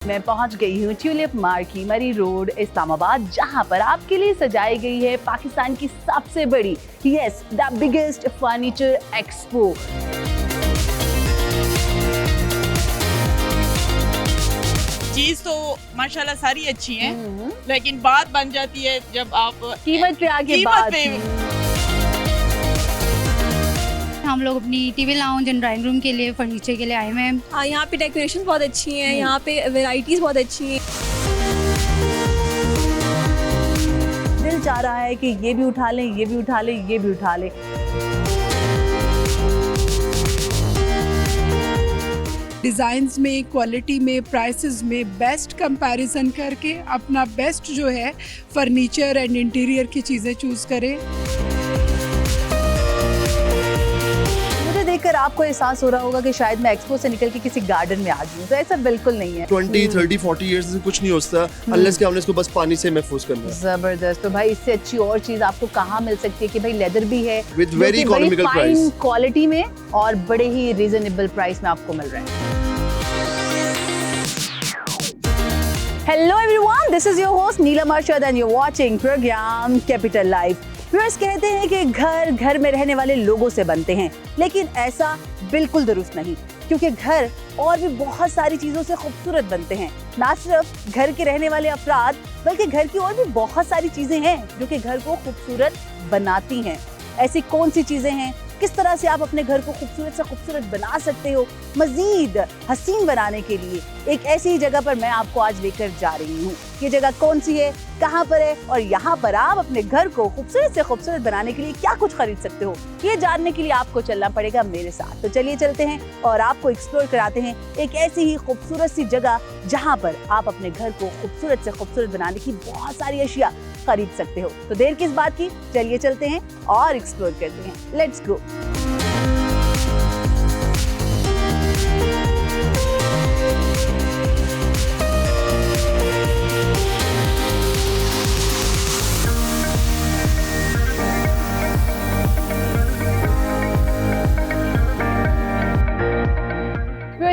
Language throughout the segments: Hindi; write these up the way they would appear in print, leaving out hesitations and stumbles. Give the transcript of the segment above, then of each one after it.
मैं पहुंच गई हूँ ट्यूलिप मार्की मरी रोड इस्लामाबाद, जहां पर आपके लिए सजाई गई है पाकिस्तान की सबसे बड़ी द बिगेस्ट फर्नीचर एक्सपो। चीज तो माशाल्लाह सारी अच्छी है, लेकिन बात बन जाती है जब आप कीमत पे आगे बात। हम लोग अपनी TV lounge and drawing room के लिए फर्नीचर के लिए आए हुए हैं। यहाँ पे डेकोरेशन बहुत अच्छी है, यहाँ पे वैरायटीज बहुत अच्छी हैं। दिल चाह रहा है कि ये भी उठा लें, ये भी उठा लें, ये भी उठा लें। डिज़ाइंस में, क्वालिटी में, प्राइसेस में बेस्ट कंपैरिजन करके अपना बेस्ट जो है फर्नीचर एंड इंटीरियर की चीज़ें चूज़ करें। मुझे देखकर आपको एहसास हो रहा होगा कि शायद मैं एक्सपो से निकल के किसी गार्डन में आ गई हूँ, तो ऐसा बिल्कुल नहीं है। 20, 30, 40 इयर्स से कुछ नहीं होता अनलेस कि हमने इसको बस पानी से महफूज करना है। जबरदस्त। तो भाई इससे अच्छी और चीज आपको कहाँ मिल सकती है कि भाई लेदर भी है With very economical price। Quality में और बड़े ही रीजनेबल प्राइस में आपको मिल रहा है। Hello everyone, this is your host Neelam Arshad and you're watching program Capital Life। Viewers कहते हैं कि घर घर में रहने वाले लोगों से बनते हैं, लेकिन ऐसा बिल्कुल दुरुस्त नहीं, क्योंकि घर और भी बहुत सारी चीजों से खूबसूरत बनते हैं। ना सिर्फ घर के रहने वाले अफराद, बल्कि घर की और भी बहुत सारी चीजें हैं जो कि घर को खूबसूरत बनाती हैं। ऐसी कौन सी चीजें हैं, किस तरह से आप अपने घर को खूबसूरत से खूबसूरत बना सकते हो, मजीद हसीन बनाने के लिए एक ऐसी जगह पर मैं आपको आज लेकर जा रही हूँ। ये जगह कौन सी है, कहाँ पर है और यहाँ पर आप अपने घर को खूबसूरत से खूबसूरत बनाने के लिए क्या कुछ खरीद सकते हो, ये जानने के लिए आपको चलना पड़ेगा मेरे साथ। तो चलिए चलते हैं और आपको एक्सप्लोर कराते हैं एक ऐसी ही खूबसूरत सी जगह जहाँ पर आप अपने घर को खूबसूरत से खूबसूरत बनाने की बहुत सारी अशिया खरीद सकते हो। तो देर किस बात की, चलिए चलते हैं और एक्सप्लोर करते हैं। Let's go.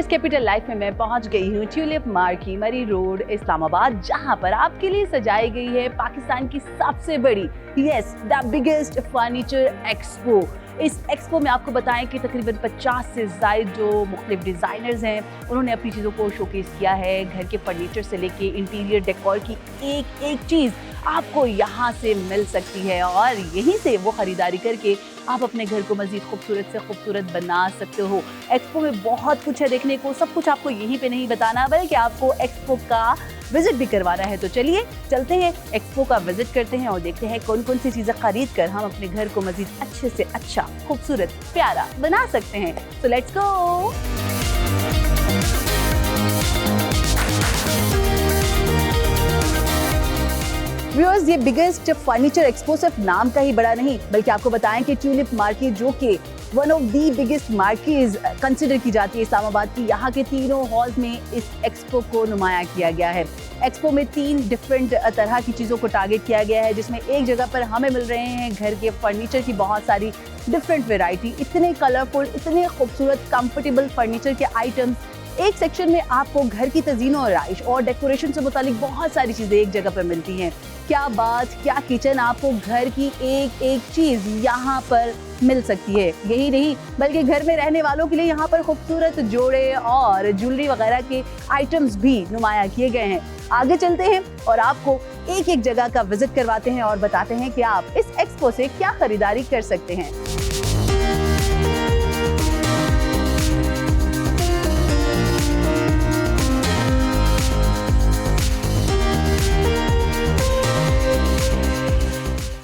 कैपिटल लाइफ में मैं पहुंच गई हूँ ट्यूलिप मार्की मरी रोड इस्लामाबाद, जहां पर आपके लिए सजाई गई है पाकिस्तान की सबसे बड़ी द बिगेस्ट फर्नीचर एक्सपो। इस एक्सपो में आपको बताएं कि तकरीबन 50 से ज़ायद जो मुख्तलिफ डिज़ाइनर्स हैं उन्होंने अपनी चीज़ों को शोकेस किया है। घर के फर्नीचर से लेके इंटीरियर डेकोर की एक एक चीज़ आपको यहाँ से मिल सकती है और यहीं से वो ख़रीदारी करके आप अपने घर को मज़ीद खूबसूरत से खूबसूरत बना सकते हो। एक्सपो में बहुत कुछ है देखने को, सब कुछ आपको यहीं पे नहीं बताना बल्कि आपको एक्सपो का विजिट भी करवाना है। तो चलिए चलते हैं, एक्सपो का विजिट करते हैं और देखते हैं कौन कौन सी चीज़ें खरीद कर हम अपने घर को मज़ीद अच्छे से अच्छा, खूबसूरत, प्यारा बना सकते हैं। So let's go. व्यूअर्स, ये बिगेस्ट फर्नीचर एक्सपो सिर्फ नाम का ही बड़ा नहीं, बल्कि आपको बताएं कि ट्यूलिप मार्केट जो कि one of the biggest market consider की जाती है इस्लामाबाद की, यहाँ के तीनों हॉल्स में इस एक्सपो को नुमाया किया गया है। एक्सपो में 3 डिफरेंट तरह की चीज़ों को टारगेट किया गया है, जिसमें एक जगह पर हमें मिल रहे हैं घर के फर्नीचर की बहुत सारी डिफरेंट वेराइटी, इतने कलरफुल, इतने खूबसूरत, कंफर्टेबल फर्नीचर के आइटम्स। एक सेक्शन में आपको घर की तज़ीनो और आइश और डेकोरेशन से मुतालिक बहुत सारी चीज़ें एक जगह पर मिलती हैं। क्या बात, क्या किचन, आपको घर की एक एक चीज़ यहाँ पर मिल सकती है। यही नहीं बल्कि घर में रहने वालों के लिए यहाँ पर खूबसूरत जोड़े और ज्वेलरी वगैरह के आइटम्स भी नुमाया किए गए हैं। आगे चलते हैं और आपको एक एक जगह का विजिट करवाते हैं और बताते हैं कि आप इस एक्सपो से क्या खरीदारी कर सकते हैं।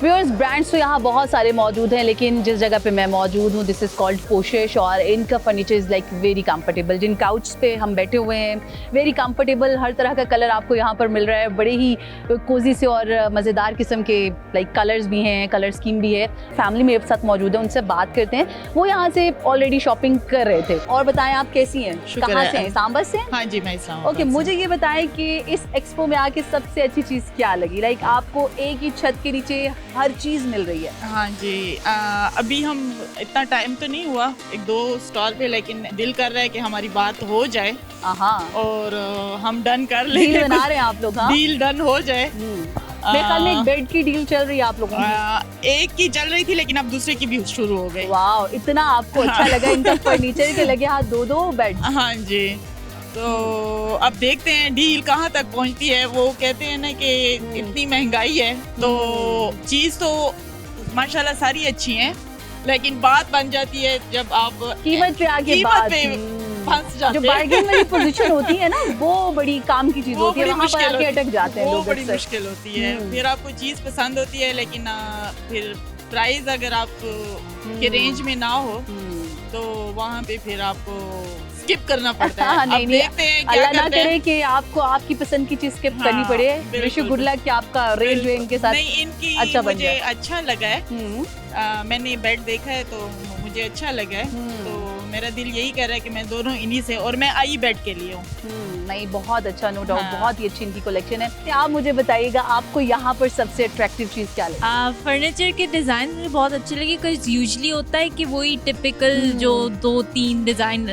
व्यूअर्स, ब्रांड्स तो यहाँ बहुत सारे मौजूद हैं, लेकिन जिस जगह पे मैं मौजूद हूँ दिस इज़ कॉल्ड कोशिश और इनका furniture is like very comfortable. जिन काउच पे हम बैठे हुए हैं वेरी कंफर्टेबल, हर तरह का कलर आपको यहाँ पर मिल रहा है। बड़े ही कोजी से और मज़ेदार किस्म के लाइक कलर्स भी हैं, कलर स्कीम भी है। फैमिली मेरे साथ मौजूद है, उनसे बात करते हैं। वो यहाँ से ऑलरेडी शॉपिंग कर रहे थे। और बताएं आप कैसी हैं, कहाँ से हैं? सांबर से? हाँ जी, मैं इस्लामाबाद ओके, मुझे ये बताएं कि इस एक्सपो में आके सबसे अच्छी चीज़ क्या लगी? लाइक आपको एक ही छत के नीचे हर चीज़ चीज मिल रही है। हाँ जी, अभी हम इतना टाइम तो नहीं हुआ एक दो स्टॉल पे, लेकिन दिल कर रहा है कि हमारी बात हो जाए हाँ, और हम डन कर डील लें। बना रहे हैं आप लोग। हाँ, डील डन हो जाए। मेरे ख्याल में एक बेड की डील चल रही है आप लोगों की। एक की चल रही थी लेकिन अब दूसरे की भी शुरू हो गई। वाओ, इतना आपको अच्छा लगा इनका फर्नीचर के लगे हाथ, दो बेड। हाँ जी, तो अब देखते हैं डील कहाँ तक पहुँचती है। वो कहते हैं ना कि इतनी महंगाई है तो चीज़ तो माशाल्लाह सारी अच्छी है, लेकिन बात बन जाती है जब आप कीमत पे आके कीमत बात पे फंस जाते जो हैं। बार्गेन वाली पोजीशन होती है ना, वो बड़ी काम की चीज वो होती है, बड़ी वहाँ पर मुश्किल आके होती है। अटक जाते हैं वो लोग बड़ी अक्सर। मुश्किल होती है। फिर आपको चीज़ पसंद होती है लेकिन फिर प्राइस अगर आप के रेंज में ना हो तो वहाँ पे फिर आपको स्किप करना पड़ता है। नहीं, अब नहीं, देखते हैं क्या अल्लाह ना करते हैं। करे कि आपको आपकी पसंद की चीज स्किप हाँ, करनी पड़े। बिल्कुल, विश यू गुड लक कि आपका रेट जो है इनके साथ नहीं, इनकी अच्छा बन मुझे जाए। अच्छा लगा है। मैंने बेड देखा है तो मुझे अच्छा लगा है, तो मेरा दिल यही कह रहा है कि मैं दोनों इन्हीं से, और मैं आई बेड के लिए हूँ। नहीं, बहुत अच्छा, नो डाउट, हाँ। बहुत ही अच्छी इनकी कलेक्शन है। तो आप मुझे बताइएगा आपको यहाँ पर सबसे अट्रैक्टिव चीज क्या लगी? फर्नीचर के डिज़ाइन मुझे बहुत अच्छे लगे, बिकॉज यूजली होता है कि वही टिपिकल जो 2-3 डिज़ाइन,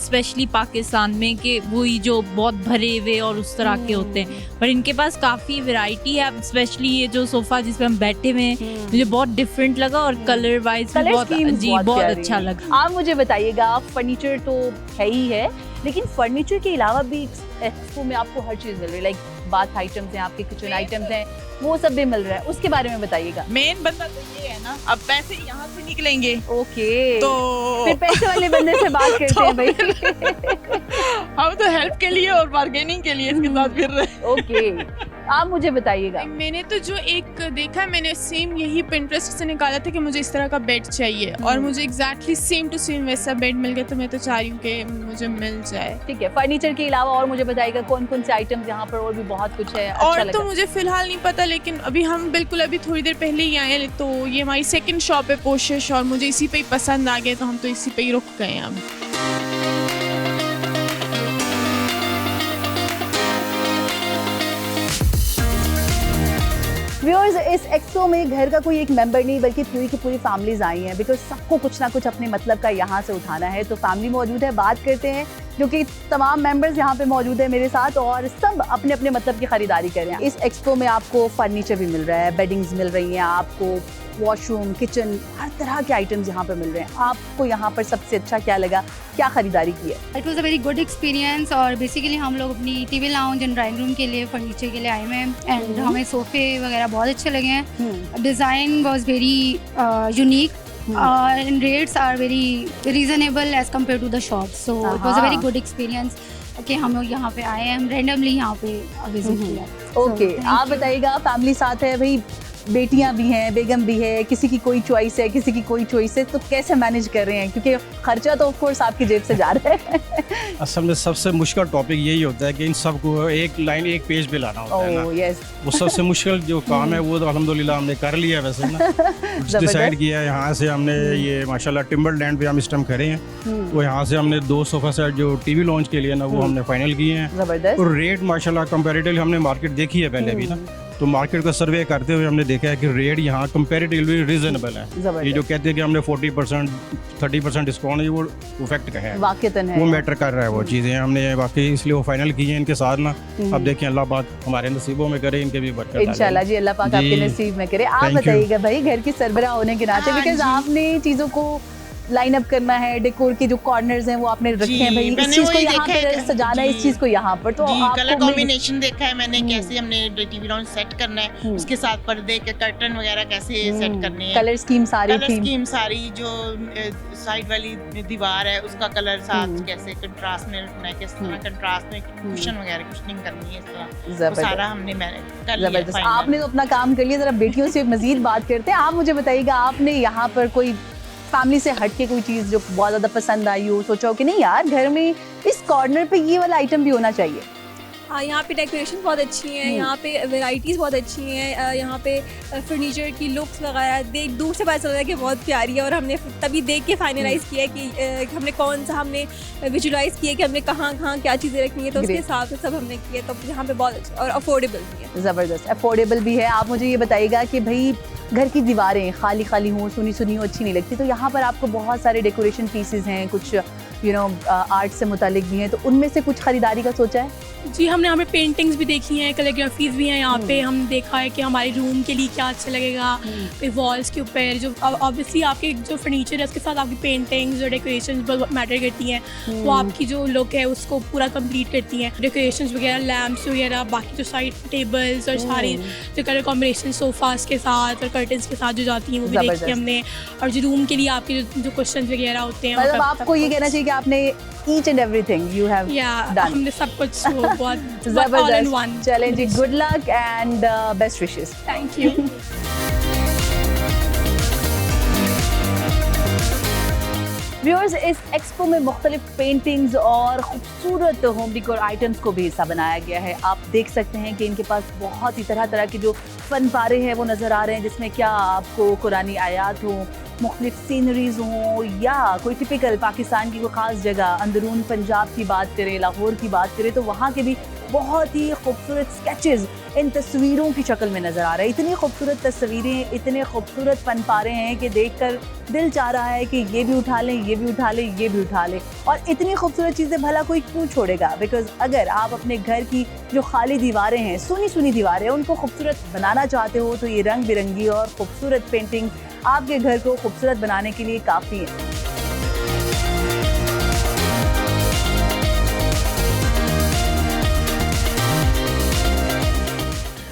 स्पेशली पाकिस्तान में, कि वही जो बहुत भरे हुए और उस तरह के होते हैं, पर इनके पास काफ़ी वैरायटी है। स्पेशली ये जो सोफ़ा जिस पे हम बैठे हुए हैं मुझे बहुत डिफरेंट लगा, और कलर वाइज भी बहुत बहुत प्यारी अच्छा है। लगा। आप मुझे बताइएगा, फर्नीचर तो है ही है, लेकिन फर्नीचर के अलावा भी एक्सपो में आपको हर चीज मिल रही है, लाइक बाथ आइटम्स हैं, आपके किचन आइटम्स हैं, वो सब भी मिल रहा है, उसके बारे में बताइएगा। मेन बंदा तो ये है ना, अब पैसे यहाँ से निकलेंगे ओके, तो फिर पैसे वाले बंदे से बात करते हैं भाई। हम तो हेल्प के लिए और बार्गेनिंग के लिए इसके साथ फिर रहे हैं। ओके, आप मुझे बताइएगा। मैंने तो जो एक देखा है, मैंने सेम यही पिंटरेस्ट से निकाला था कि मुझे इस तरह का बेड चाहिए, और मुझे एग्जैक्टली सेम टू सेम वैसा बेड मिल गया, तो मैं तो चाह रही हूँ कि मुझे मिल जाए। ठीक है, फर्नीचर के अलावा और मुझे बताइएगा कौन कौन से आइटम्स यहाँ पर और भी बहुत कुछ है अच्छा और लगा? तो मुझे फिलहाल नहीं पता, लेकिन अभी हम बिल्कुल अभी थोड़ी देर पहले ही आए हैं, तो ये हमारी सेकंड शॉप है पोशिश, और मुझे इसी पे ही पसंद आ गया, तो हम तो इसी पे ही रुक गए हैं अब। व्यूअर्स, इस एक्सपो में घर का कोई एक मेंबर नहीं बल्कि पूरी की पूरी फैमिलीज आई हैं, बिकॉज सबको कुछ ना कुछ अपने मतलब का यहाँ से उठाना है। तो फैमिली मौजूद है, बात करते हैं, जो कि तमाम मेंबर्स यहाँ पे मौजूद है मेरे साथ, और सब अपने अपने मतलब की खरीदारी कर रहे हैं। इस एक्सपो में आपको फर्नीचर भी मिल रहा है, बेडिंग्स मिल रही हैं, आपको वॉशरूम, किचन, हर तरह के आइटम्स यहाँ पे मिल रहे हैं। आपको यहाँ पर सबसे अच्छा क्या लगा, क्या खरीदारी की है? It was a very good experience, और बेसिकली हम लोग अपनी TV lounge and drawing room के लिए फर्नीचर के लिए आए हुए हैं, एंड हमें सोफे वगैरह बहुत अच्छे लगे हैं। Design was very unique, and rates are very reasonable as compare to the shop, so it was a very good experience कि हम लोग यहाँ पे आए हैं, हम रैंडमली यहाँ पे विजिट किया। ओके, आप बताइएगा, फैमिली साथ है भाई, बेटियां भी हैं, बेगम भी है, किसी की कोई चॉइस है, किसी की कोई चॉइस है, तो कैसे मैनेज कर रहे हैं, क्योंकि खर्चा तो ऑफ कोर्स आपकी जेब से जा रहा है। असल में सबसे मुश्किल टॉपिक यही होता है कि इन सबको एक लाइन एक पेज पे लाना होता है ना। यस, वो सबसे मुश्किल जो काम है वो तो अल्हम्दुलिल्लाह हमने कर लिया वैसे ना। डिसाइड किया है, यहाँ से हमने ये माशाल्लाह टिम्बर लैंड पे हम इस टाइम खड़े हैं, तो यहाँ से हमने 2 सोफा सेट जो टीवी लॉन्च के लिए ना वो हमने फाइनल किए हैं। जबरदस्त। और रेट माशाल्लाह कंपैरेटिवली हमने मार्केट देखी है पहले भी ना, तो मार्केट का सर्वे करते हुए हमने देखा है कि रेट यहाँ कंपैरेटिवली रीजनेबल है। ये जो कहते हैं कि हमने 40% 30% डिस्काउंट है, वो इफेक्ट का है, वाकईतन है, वो मैटर कर रहा है। वो चीज़ें हमने वाकई इसलिए वो फाइनल की हैं इनके साथ ना। अब देखें, अल्लाह पाक हमारे नसीबों में करे, इनके भी बरकत इंशाल्लाह जी, अल्लाह पाक आपके नसीब में करे। आप Thank you. बताइएगा भाई, घर की सरबराह होने के नाते, बिकॉज आपने चीजों को लाइन अप करना है, डेकोर के जो कॉर्नर्स हैं वो आपने रखे हैं भाई, इस चीज को यहाँ पर सजाना है, इस चीज को यहाँ पर, तो कलर कॉम्बिनेशन देखा है मैंने, कैसे हमने टीवी लॉन्च सेट करना है, उसके साथ पर्दे के कर्टन वगैरह कैसे सेट करने हैं, कलर स्कीम सारी कलर स्कीम सारी, जो साइड वाली दीवार है उसका कलर साथ कैसे कंट्रास्ट में रखना है, किस तरह कंट्रास्ट में कुशन वगैरह कुशनिंग करनी है, इस तरह सारा हमने कर लिया जबरदस्त। final। आपने तो अपना काम कर लिया। जरा बेटियों से मजीद बात करते हैं। आप मुझे बताइएगा, आपने यहाँ पर कोई फैमिली से हट के कोई चीज़ जो बहुत ज़्यादा पसंद आई हो, सोचा हो कि नहीं यार घर में इस कॉर्नर पे ये वाला आइटम भी होना चाहिए? हाँ, यहाँ पे डेकोरेशन बहुत अच्छी है, यहाँ पे वैरायटीज़ बहुत अच्छी हैं, यहाँ पे फर्नीचर की लुक्स वगैरह देख दूर से पता चल रहा है कि बहुत प्यारी है, और हमने तभी देख के फाइनलाइज किया कि हमने कौन सा हमने विजुलाइज किया कि हमने कहाँ कहाँ क्या चीज़ें रखनी है, तो उसके हिसाब से सब हमने किया। तो यहाँ पे बहुत अच्छा और अफोर्डेबल भी है। ज़बरदस्त, अफोर्डेबल भी है। आप मुझे ये बताइएगा कि भाई घर की दीवारें खाली खाली हों, सुनी सुनी हो, अच्छी नहीं लगती। तो यहाँ पर आपको बहुत सारे डेकोरेशन पीसेस हैं, कुछ आर्ट से मुतालिक भी हैं, तो उनमें से कुछ खरीदारी का सोचा है? जी, हमने यहाँ पे पेंटिंग्स भी देखी हैं, कैलीग्राफीज भी हैं यहाँ पे। हम देखा है कि हमारे रूम के लिए क्या अच्छा लगेगा। फिर वॉल्स के ऊपर जो ऑब्वियसली आपके जो फर्नीचर है उसके साथ आपकी पेंटिंग्स और डेकोरेशंस बहुत मैटर करती हैं। वो आपकी जो लुक है उसको पूरा कंप्लीट करती हैं। डेकोरेशंस वगैरह, लैम्प्स वगैरह, बाकी जो साइड टेबल्स और सारे जो कलर कॉम्बिनेशन सोफास के साथ और कर्टन्स के साथ जो जाती हैं वो भी देखी हमने। और जो रूम के लिए आपके जो क्वेश्चन वगैरह होते हैं, मतलब आपको ये कहना चाहिए कि आपने each and everything you have done. हमने सब कुछ बहुत ऑल इन वन। चलें जी, good luck and best wishes. Thank you. Viewers, इस एक्सपो में मुख्तलिफ पेंटिंग्स और खूबसूरत होम डेकोर आइटम्स को भी हिस्सा बनाया गया है। आप देख सकते हैं कि इनके पास बहुत ही तरह तरह के जो फन पारे हैं वो नज़र आ रहे हैं, जिसमें क्या आपको कुरानी आयात हो, मुख्तलिफ सीनरीज हों, या कोई टिपिकल पाकिस्तान की कोई ख़ास जगह, अंदरून पंजाब की बात करें, लाहौर की बात करें, तो वहाँ के भी बहुत ही खूबसूरत स्केचेस इन तस्वीरों की शक्ल में नज़र आ रहा है। इतनी खूबसूरत तस्वीरें, इतने खूबसूरत फन पारे हैं कि देखकर दिल चाह रहा है कि ये भी उठा लें, ये भी उठा लें, ये भी उठा लें। और इतनी खूबसूरत चीज़ें भला कोई क्यों छोड़ेगा? बिकॉज अगर आप अपने घर की जो खाली दीवारें हैं, सुनी सुनी दीवारें, उनको खूबसूरत बनाना चाहते हो तो ये रंग बिरंगी और खूबसूरत पेंटिंग आपके घर को खूबसूरत बनाने के लिए काफ़ी है।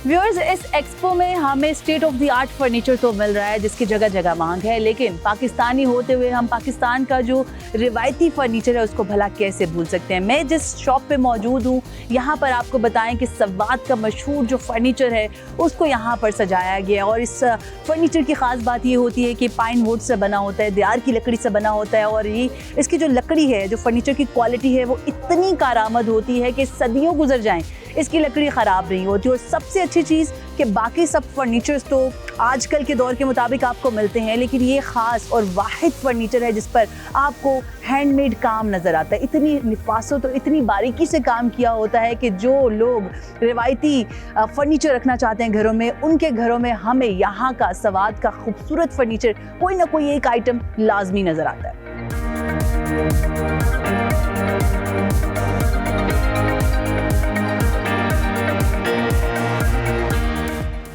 व्यूअर्स, इस एक्सपो में हमें state of the art furniture तो मिल रहा है जिसकी जगह जगह मांग है, लेकिन पाकिस्तानी होते हुए हम पाकिस्तान का जो रिवायती फर्नीचर है उसको भला कैसे भूल सकते हैं। मैं जिस शॉप पे मौजूद हूँ यहाँ पर आपको बताएं कि सवात का मशहूर जो फर्नीचर है उसको यहाँ पर सजाया गया है। और इस फर्नीचर की ख़ास बात ये होती है कि पाइन वुड से बना होता है, देयार की लकड़ी से बना होता है, और ये इसकी जो लकड़ी है, जो फर्नीचर की क्वालिटी है, वो इतनी कारआमद होती है कि सदियों गुजर जाएँ इसकी लकड़ी ख़राब नहीं होती। और सबसे अच्छी चीज़ कि बाकी सब फर्नीचर्स तो आजकल के दौर के मुताबिक आपको मिलते हैं, लेकिन ये ख़ास और वाहिद फर्नीचर है जिस पर आपको हैंडमेड काम नज़र आता है। इतनी निफासत और इतनी बारीकी से काम किया होता है कि जो लोग रिवायती फर्नीचर रखना चाहते हैं घरों में, उनके घरों में हमें यहाँ का सवात का खूबसूरत फर्नीचर कोई ना कोई एक आइटम लाजमी नज़र आता है।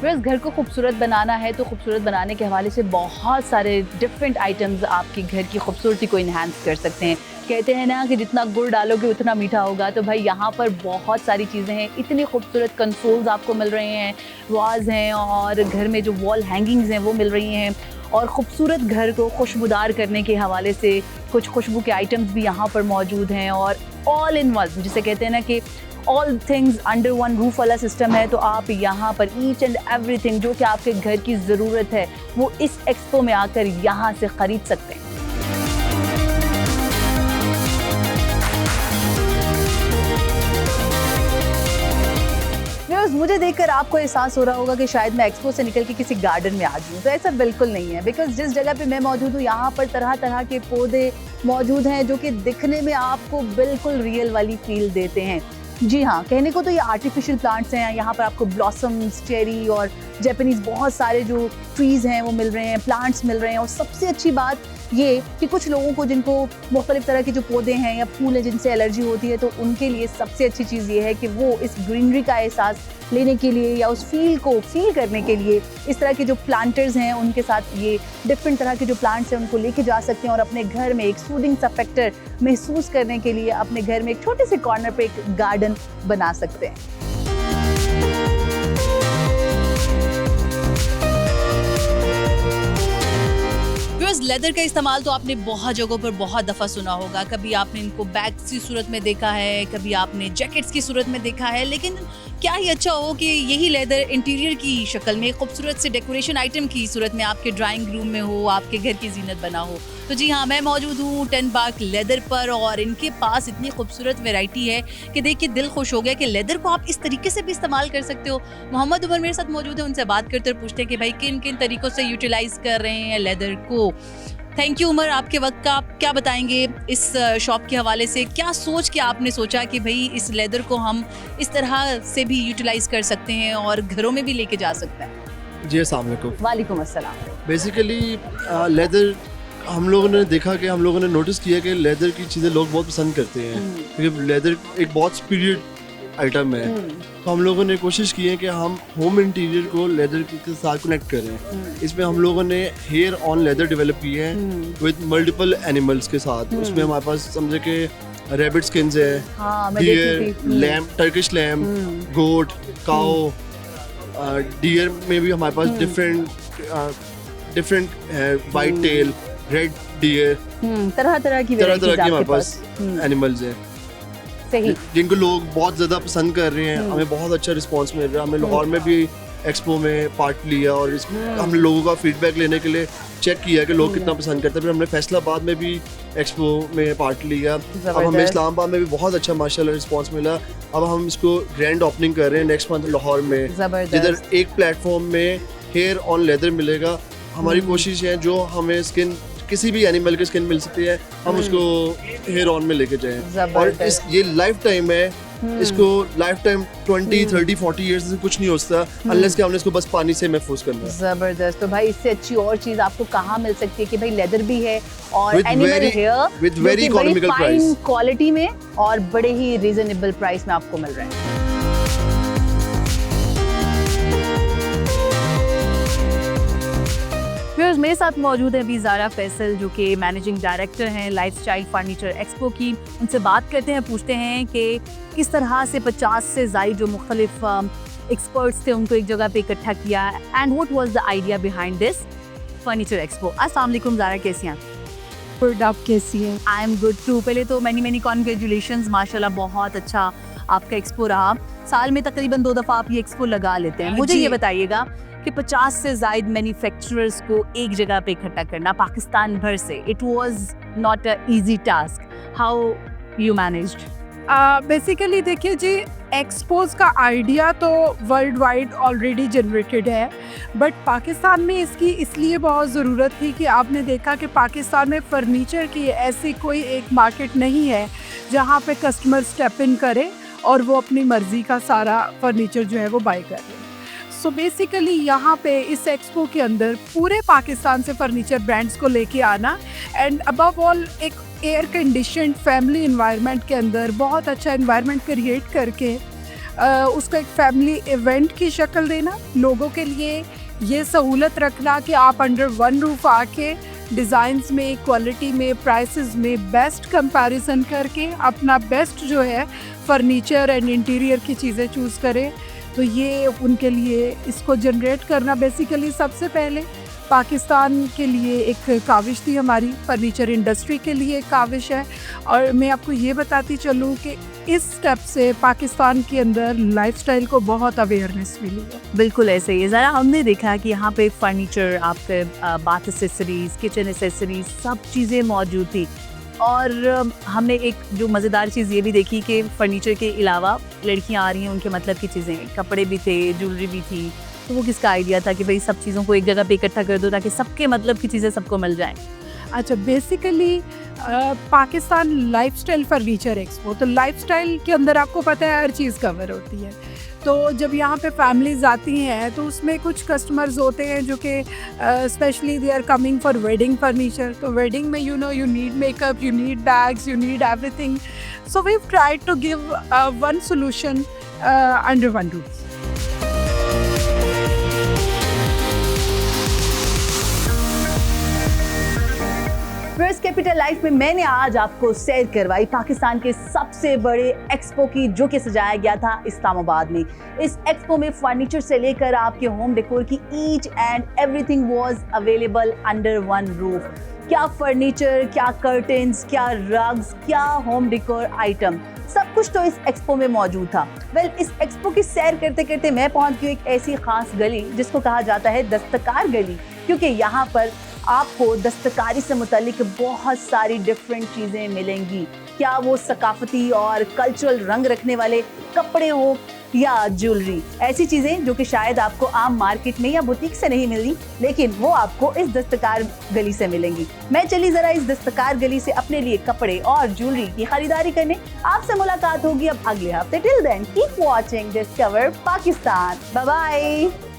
बस घर को खूबसूरत बनाना है तो खूबसूरत बनाने के हवाले से बहुत सारे डिफरेंट आइटम्स आपके घर की खूबसूरती को इन्हांस कर सकते हैं। कहते हैं ना कि जितना गुड़ डालोगे उतना मीठा होगा, तो भाई यहाँ पर बहुत सारी चीज़ें हैं। इतनी खूबसूरत कंसोल्स आपको मिल रहे हैं, वाज हैं, और घर में जो वॉल हैंगिंग्स हैं वो मिल रही हैं। और ख़ूबसूरत घर को खुशबूदार करने के हवाले से कुछ खुशबू के आइटम्स भी यहाँ पर मौजूद हैं। और ऑल इन वन, जिसे कहते हैं ना कि all things under one roof वाला सिस्टम है, तो आप यहाँ पर ईच एंड एवरीथिंग जो कि आपके घर की ज़रूरत है वो इस एक्सपो में आकर यहाँ से ख़रीद सकते हैं। मुझे देखकर आपको एहसास हो रहा होगा कि शायद मैं एक्सपो से निकल के किसी गार्डन में आ जाऊँ, तो ऐसा बिल्कुल नहीं है। बिकॉज जिस जगह पे मैं मौजूद हूँ यहाँ पर तरह तरह के पौधे मौजूद हैं जो कि दिखने में आपको बिल्कुल रियल वाली फील देते हैं। जी हाँ, कहने को तो ये आर्टिफिशियल प्लांट्स हैं। यहाँ पर आपको ब्लॉसम्स, चेरी और जैपनीज़ बहुत सारे जो ट्रीज़ हैं वो मिल रहे हैं, प्लांट्स मिल रहे हैं। और सबसे अच्छी बात ये कि कुछ लोगों को जिनको मुख्तलिफ तरह के जो पौधे हैं या फूल हैं जिनसे एलर्जी होती है, तो उनके लिए सबसे अच्छी चीज़ ये है कि वो इस ग्रीनरी का एहसास लेने के लिए या उस फील को फील करने के लिए इस तरह के जो प्लांटर्स हैं उनके साथ ये डिफरेंट तरह के जो प्लांट्स हैं उनको लेके जा सकते हैं और अपने घर में एक सूदिंग सा फैक्टर महसूस करने के लिए अपने घर में एक छोटे से कॉर्नर पे एक गार्डन बना सकते हैं। लेदर का इस्तेमाल तो आपने बहुत जगहों पर बहुत दफ़ा सुना होगा। कभी आपने इनको बैग्स की सूरत में देखा है, कभी आपने जैकेट्स की सूरत में देखा है, लेकिन क्या ही अच्छा हो कि यही लेदर इंटीरियर की शक्ल में खूबसूरत से डेकोरेशन आइटम की सूरत में आपके ड्राइंग रूम में हो, आपके घर की जीनत बना हो। तो जी हाँ, मैं मौजूद हूँ 10 बाग लेदर पर और इनके पास इतनी खूबसूरत वैरायटी है कि देख के दिल खुश हो गया कि लेदर को आप इस तरीके से भी इस्तेमाल कर सकते हो। मोहम्मद उमर मेरे साथ मौजूद है, उनसे बात करते और पूछते हैं कि भाई किन किन तरीक़ों से यूटिलाइज़ कर रहे हैं लेदर को। थैंक यू उमर, आपके वक्त का आप क्या बताएंगे इस शॉप के हवाले से? क्या सोच के आपने सोचा कि भाई इस लेदर को हम इस तरह से भी यूटिलाइज़ कर सकते हैं और घरों में भी लेके जा सकते हैं? जी अस्सलाम वालेकुम। वालेकुम अस्सलाम। बेसिकली लेदर हम लोगों ने देखा कि हम लोगों ने नोटिस किया कि लेदर की चीज़ें लोग बहुत पसंद करते हैं क्योंकि लेदर एक बहुत सुपीरियर आइटम है। तो हम लोगों ने कोशिश की है कि हम होम इंटीरियर को लेदर के साथ कनेक्ट करें। इसमें हम लोगों ने हेयर ऑन लेदर डेवलप की है विद मल्टीपल एनिमल्स के साथ। उसमें हमारे पास समझे कि रैबिट स्किन्स है, हाँ, मैं देखी डियर, थी। लैम्प, टर्किश लैम्प, गोट, काओ, डियर में भी हमारे पास डिफरेंट है, वाइट टेल, रेड डियर, तरह तरह की तरह varieties की हमारे आपके पास एनिमल्स हैं सही। जिनको लोग बहुत ज़्यादा पसंद कर रहे हैं। हमें बहुत अच्छा रिस्पांस मिल रहा है। हमने लाहौर में भी एक्सपो में पार्ट लिया और हम लोगों का फीडबैक लेने के लिए चेक किया कि लोग कितना पसंद करते हैं। फिर हमने फैसलाबाद में भी एक्सपो में पार्ट लिया। अब हमें इस्लामाबाद में भी बहुत अच्छा माशाल्लाह रिस्पांस मिला। अब हम इसको ग्रैंड ओपनिंग कर रहे हैं नेक्स्ट मंथ लाहौर में, जिधर एक प्लेटफॉर्म में हेयर ऑन लेदर मिलेगा। हमारी कोशिश है जो हमें स्किन किसी भी एनिमल की स्किन मिल सकती है, हम उसको हेयर ऑन में लेके जाएं। और ये लाइफ टाइम है, इसको लाइफ टाइम 20, 30, 40 इयर्स से कुछ नहीं होता अनलेस कि हमने इसको बस पानी से महफूज करना है। जबरदस्त। तो भाई इससे अच्छी और चीज आपको कहाँ मिल सकती है कि भाई लेदर भी है और With animal very- hair with very economical fine price. Quality में और बड़े ही रीजनेबल प्राइस में आपको मिल रहा है। व्यूअर्स, मेरे साथ मौजूद है अभी ज़ारा फैसल जो कि मैनेजिंग डायरेक्टर हैं लाइफस्टाइल फर्नीचर एक्सपो की। उनसे बात करते हैं, पूछते हैं कि किस तरह से 50 से ज़ायद जो मुख्तलिफ एक्सपर्ट्स थे उनको एक जगह पे इकट्ठा किया and what was the idea behind this furniture expo. अस्सलाम वालेकुम ज़ारा, कैसी हैं? गुड, आप कैसी हैं? I am good too. पहले तो मैनी कॉन्ग्रेचुलेशंस, माशाल्लाह बहुत अच्छा आपका एक्सपो रहा। साल में तकरीबन 2 दफ़ा आप ये एक्सपो लगा लेते हैं। मुझे जी। ये बताइएगा कि 50 से ज़ायद मैन्युफैक्चरर्स को एक जगह पे इकट्ठा करना पाकिस्तान भर से, it was not a easy task. How you managed? Basically देखिए जी, एक्सपोज का आइडिया तो वर्ल्ड वाइड ऑलरेडी जनरेटेड है, बट पाकिस्तान में इसकी इसलिए बहुत ज़रूरत थी कि आपने देखा कि पाकिस्तान में फ़र्नीचर की ऐसी कोई एक मार्केट नहीं है जहाँ पे कस्टमर स्टेप इन करे और वो अपनी मर्ज़ी का सारा फर्नीचर जो है वो बाय कर ले। सो बेसिकली यहाँ पे इस एक्सपो के अंदर पूरे पाकिस्तान से फर्नीचर ब्रांड्स को लेके आना एंड अबव ऑल एक एयर कंडीशन्ड फैमिली इन्वायरमेंट के अंदर बहुत अच्छा इन्वायरमेंट क्रिएट करके उसको एक फैमिली इवेंट की शक्ल देना, लोगों के लिए ये सहूलत रखना कि आप अंडर वन रूफ आके डिज़ाइंस में, क्वालिटी में, प्राइसेस में बेस्ट कंपैरिजन करके अपना बेस्ट जो है फर्नीचर एंड इंटीरियर की चीज़ें चूज़ करें। तो ये उनके लिए इसको जनरेट करना बेसिकली सबसे पहले पाकिस्तान के लिए एक काविश थी, हमारी फर्नीचर इंडस्ट्री के लिए एक काविश है। और मैं आपको ये बताती चलूँ कि इस स्टेप से पाकिस्तान के अंदर लाइफस्टाइल को बहुत अवेयरनेस मिली है। बिल्कुल ऐसे ही है। ज़रा हमने देखा कि यहाँ पे फर्नीचर, आपके बाथ एसेसरीज, किचन एसेसरीज, सब चीज़ें मौजूद थी। और हमने एक जो मज़ेदार चीज़ ये भी देखी कि फ़र्नीचर के अलावा लड़कियाँ आ रही हैं, उनके मतलब की चीज़ें, कपड़े भी थे, ज्वेलरी भी थी। तो वो किसका आइडिया था कि भाई सब चीज़ों को एक जगह पे इकट्ठा कर दो ताकि सबके मतलब की चीज़ें सबको मिल जाएं? अच्छा, basically Pakistan lifestyle furniture expo, तो लाइफस्टाइल के अंदर आपको पता है हर चीज़ कवर होती है। तो जब यहाँ पे फैमिलीज आती हैं तो उसमें कुछ कस्टमर्स होते हैं जो कि specially they are coming for wedding furniture. तो वेडिंग में you need makeup, you need bags, you need everything. So we tried to give one solution under one roof. First Capital Life में मैंने आज आपको सैर करवाई पाकिस्तान के सबसे बड़े एक्सपो की, जो कि सजाया गया था इस्लामाबाद में। इस एक्सपो में फर्नीचर से लेकर आपके होम डेकोर की each and everything was available under one roof. क्या फर्नीचर, क्या कर्टन्स, क्या रग्स, क्या होम डेकोर आइटम, सब कुछ तो इस एक्सपो में मौजूद था। इस एक्सपो की सैर करते करते मैं पहुंच गई एक ऐसी खास गली जिसको कहा जाता है दस्तकार गली, क्योंकि यहाँ पर आपको दस्तकारी से मुतालिक बहुत सारी डिफरेंट चीज़ें मिलेंगी। क्या वो सकाफती और कल्चरल रंग रखने वाले कपड़े हो या ज्वेलरी, ऐसी चीज़ें जो कि शायद आपको आम मार्केट में या बुटीक से नहीं मिलती, लेकिन वो आपको इस दस्तकार गली से मिलेंगी। मैं चली ज़रा इस दस्तकार गली से अपने लिए कपड़े और ज्वेलरी की खरीदारी करने। आपसे मुलाकात होगी अब अगले हफ्ते। Till then keep watching Discover Pakistan. Bye bye.